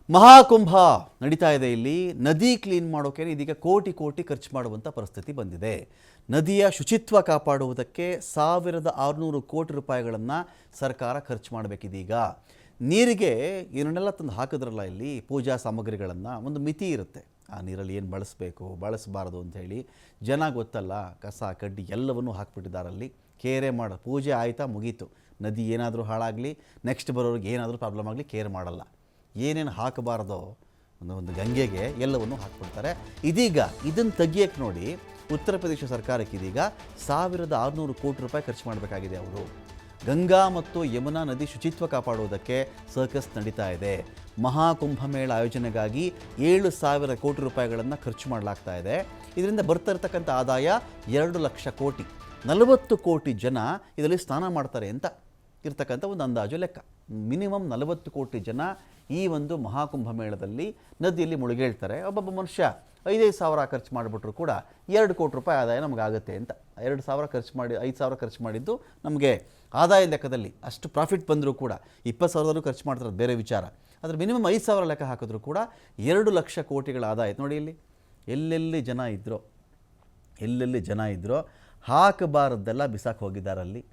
ಮಹಾಕುಂಭ ನಡೀತಾ ಇದೆ. ಇಲ್ಲಿ ನದಿ ಕ್ಲೀನ್ ಮಾಡೋಕೆ ಇದೀಗ ಕೋಟಿ ಕೋಟಿ ಖರ್ಚು ಮಾಡುವಂಥ ಪರಿಸ್ಥಿತಿ ಬಂದಿದೆ. ನದಿಯ ಶುಚಿತ್ವ ಕಾಪಾಡುವುದಕ್ಕೆ 1600 ಕೋಟಿ ರೂಪಾಯಿಗಳನ್ನು ಸರ್ಕಾರ ಖರ್ಚು ಮಾಡಬೇಕಿದೀಗ. ನೀರಿಗೆ ಏನನ್ನೆಲ್ಲ ತಂದು ಹಾಕಿದ್ರಲ್ಲ, ಇಲ್ಲಿ ಪೂಜಾ ಸಾಮಗ್ರಿಗಳನ್ನು, ಒಂದು ಮಿತಿ ಇರುತ್ತೆ. ಆ ನೀರಲ್ಲಿ ಏನು ಬಳಸಬೇಕು ಬಳಸಬಾರ್ದು ಅಂಥೇಳಿ ಜನ ಗೊತ್ತಲ್ಲ, ಕಸ ಕಡ್ಡಿ ಎಲ್ಲವನ್ನೂ ಹಾಕ್ಬಿಟ್ಟಿದ್ದಾರಲ್ಲಿ. ಕೇರೆ ಪೂಜೆ ಆಯಿತಾ, ಮುಗೀತು. ನದಿ ಏನಾದರೂ ಹಾಳಾಗಲಿ, ನೆಕ್ಸ್ಟ್ ಬರೋರಿಗೆ ಏನಾದರೂ ಪ್ರಾಬ್ಲಮ್ ಆಗಲಿ, ಕೇರ್ ಮಾಡಲ್ಲ. ಏನೇನು ಹಾಕಬಾರ್ದೋ ಒಂದು ಗಂಗೆಗೆ ಎಲ್ಲವನ್ನೂ ಹಾಕ್ಬಿಡ್ತಾರೆ. ಇದೀಗ ಇದನ್ನು ತೆಗಿಯಕ್ಕೆ ನೋಡಿ, ಉತ್ತರ ಪ್ರದೇಶ ಸರ್ಕಾರಕ್ಕೆ ಇದೀಗ 1600 ಕೋಟಿ ರೂಪಾಯಿ ಖರ್ಚು ಮಾಡಬೇಕಾಗಿದೆ. ಅವರು ಗಂಗಾ ಮತ್ತು ಯಮುನಾ ನದಿ ಶುಚಿತ್ವ ಕಾಪಾಡುವುದಕ್ಕೆ ಸರ್ಕಸ್ ನಡೀತಾ ಇದೆ. ಮಹಾಕುಂಭಮೇಳ ಆಯೋಜನೆಗಾಗಿ 7000 ಕೋಟಿ ರೂಪಾಯಿಗಳನ್ನು ಖರ್ಚು ಮಾಡಲಾಗ್ತಾ ಇದೆ. ಇದರಿಂದ ಬರ್ತಾ ಇರತಕ್ಕಂಥ ಆದಾಯ 2 ಲಕ್ಷ ಕೋಟಿ. 40 ಕೋಟಿ ಜನ ಇದರಲ್ಲಿ ಸ್ನಾನ ಮಾಡ್ತಾರೆ ಅಂತ ಇರ್ತಕ್ಕಂಥ ಒಂದು ಅಂದಾಜು ಲೆಕ್ಕ. ಮಿನಿಮಮ್ 40 ಕೋಟಿ ಜನ ಈ ಒಂದು ಮಹಾಕುಂಭ ಮೇಳದಲ್ಲಿ ನದಿಯಲ್ಲಿ ಮುಳುಗೇಳ್ತಾರೆ. ಒಬ್ಬೊಬ್ಬ ಮನುಷ್ಯ 5,000 ಸಾವಿರ ಖರ್ಚು ಮಾಡಿಬಿಟ್ರು ಕೂಡ 2 ಕೋಟಿ ರೂಪಾಯಿ ಆದಾಯ ನಮಗಾಗುತ್ತೆ ಅಂತ. 2,000 ಖರ್ಚು ಮಾಡಿ 5,000 ಖರ್ಚು ಮಾಡಿದ್ದು ನಮಗೆ ಆದಾಯ ಲೆಕ್ಕದಲ್ಲಿ ಅಷ್ಟು ಪ್ರಾಫಿಟ್ ಬಂದರೂ ಕೂಡ 20,000 ಖರ್ಚು ಮಾಡ್ತಾರೆ, ಬೇರೆ ವಿಚಾರ. ಆದರೆ ಮಿನಿಮಮ್ 5,000 ಲೆಕ್ಕ ಹಾಕಿದ್ರು ಕೂಡ 2 ಲಕ್ಷ ಕೋಟಿಗಳ ಆದಾಯ. ನೋಡಿ, ಇಲ್ಲಿ ಎಲ್ಲೆಲ್ಲಿ ಜನ ಇದ್ರೋ ಹಾಕಬಾರದ್ದೆಲ್ಲ ಬಿಸಾಕಿ ಹೋಗಿದ್ದಾರಲ್ಲಿ.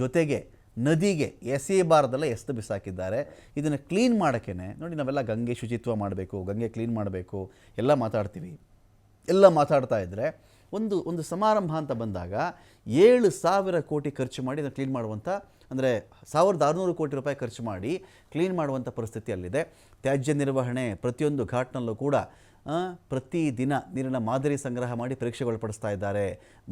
ಜೊತೆಗೆ ನದಿಗೆ ಎಸೆಯಬಾರ್ದೆಲ್ಲ ಎಸೆದು ಬಿಸಾಕಿದ್ದಾರೆ. ಇದನ್ನು ಕ್ಲೀನ್ ಮಾಡೋಕ್ಕೇ ನೋಡಿ, ನಾವೆಲ್ಲ ಗಂಗೆ ಶುಚಿತ್ವ ಮಾಡಬೇಕು, ಗಂಗೆ ಕ್ಲೀನ್ ಮಾಡಬೇಕು ಎಲ್ಲ ಮಾತಾಡ್ತೀವಿ. ಎಲ್ಲ ಮಾತಾಡ್ತಾ ಇದ್ದರೆ ಒಂದು ಸಮಾರಂಭ ಅಂತ ಬಂದಾಗ 7,000 ಕೋಟಿ ಖರ್ಚು ಮಾಡಿ ಅದನ್ನು ಕ್ಲೀನ್ ಮಾಡುವಂಥ, ಅಂದರೆ 1600 ಕೋಟಿ ರೂಪಾಯಿ ಖರ್ಚು ಮಾಡಿ ಕ್ಲೀನ್ ಮಾಡುವಂಥ ಪರಿಸ್ಥಿತಿಯಲ್ಲಿದೆ. ತ್ಯಾಜ್ಯ ನಿರ್ವಹಣೆ ಪ್ರತಿಯೊಂದು ಘಾಟ್ನಲ್ಲೂ ಕೂಡ ಪ್ರತಿದಿನ ನೀರಿನ ಮಾದರಿ ಸಂಗ್ರಹ ಮಾಡಿ ಪರೀಕ್ಷೆಗೊಳಪಡಿಸ್ತಾ ಇದ್ದಾರೆ.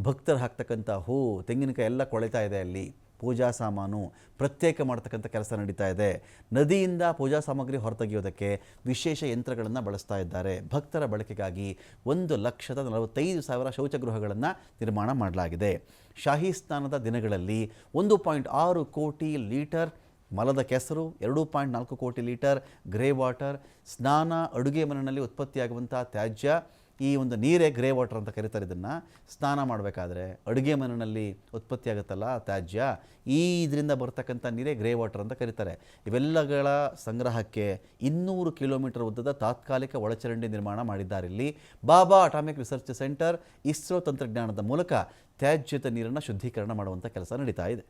ಭಕ್ತರು ಹಾಕ್ತಕ್ಕಂಥ ಹೂ, ತೆಂಗಿನಕಾಯಿ ಎಲ್ಲ ಕೊಳೆತಾ ಇದೆ. ಅಲ್ಲಿ ಪೂಜಾ ಸಾಮಾನು ಪ್ರತ್ಯೇಕ ಮಾಡ್ತಕ್ಕಂಥ ಕೆಲಸ ನಡೀತಾ ಇದೆ. ನದಿಯಿಂದ ಪೂಜಾ ಸಾಮಗ್ರಿ ಹೊರತೆಗೆಯೋದಕ್ಕೆ ವಿಶೇಷ ಯಂತ್ರಗಳನ್ನು ಬಳಸ್ತಾ ಇದ್ದಾರೆ. ಭಕ್ತರ ಬಳಕೆಗಾಗಿ 1,45,000 ಶೌಚಗೃಹಗಳನ್ನು ನಿರ್ಮಾಣ ಮಾಡಲಾಗಿದೆ. ಶಾಹಿ ಸ್ನಾನದ ದಿನಗಳಲ್ಲಿ 1.6 ಕೋಟಿ ಲೀಟರ್ ಮಲದ ಕೆಸರು, 2.4 ಕೋಟಿ ಲೀಟರ್ ಗ್ರೇ ವಾಟರ್, ಸ್ನಾನ ಅಡುಗೆ ಮನೆಯಲ್ಲಿ ಉತ್ಪತ್ತಿಯಾಗುವಂಥ ತ್ಯಾಜ್ಯ, ಈ ಒಂದು ನೀರೇ ಗ್ರೇ ವಾಟರ್ ಅಂತ ಕರೀತಾರೆ. ಇದನ್ನು ಸ್ನಾನ ಮಾಡಬೇಕಾದ್ರೆ ಅಡುಗೆ ಮನೆಯಲ್ಲಿ ಉತ್ಪತ್ತಿಯಾಗುತ್ತಲ್ಲ ತ್ಯಾಜ್ಯ, ಇದರಿಂದ ಬರ್ತಕ್ಕಂಥ ನೀರೇ ಗ್ರೇ ವಾಟರ್ ಅಂತ ಕರೀತಾರೆ. ಇವೆಲ್ಲಗಳ ಸಂಗ್ರಹಕ್ಕೆ 200 ಕಿಲೋಮೀಟರ್ ಉದ್ದದ ತಾತ್ಕಾಲಿಕ ಒಳಚರಂಡಿ ನಿರ್ಮಾಣ ಮಾಡಿದ್ದಾರೆ. ಇಲ್ಲಿ ಬಾಬಾ ಅಟಾಮಿಕ್ ರಿಸರ್ಚ್ ಸೆಂಟರ್, ಇಸ್ರೋ ತಂತ್ರಜ್ಞಾನದ ಮೂಲಕ ತ್ಯಾಜ್ಯದ ನೀರನ್ನು ಶುದ್ಧೀಕರಣ ಮಾಡುವಂಥ ಕೆಲಸ ನಡೀತಾ ಇದೆ.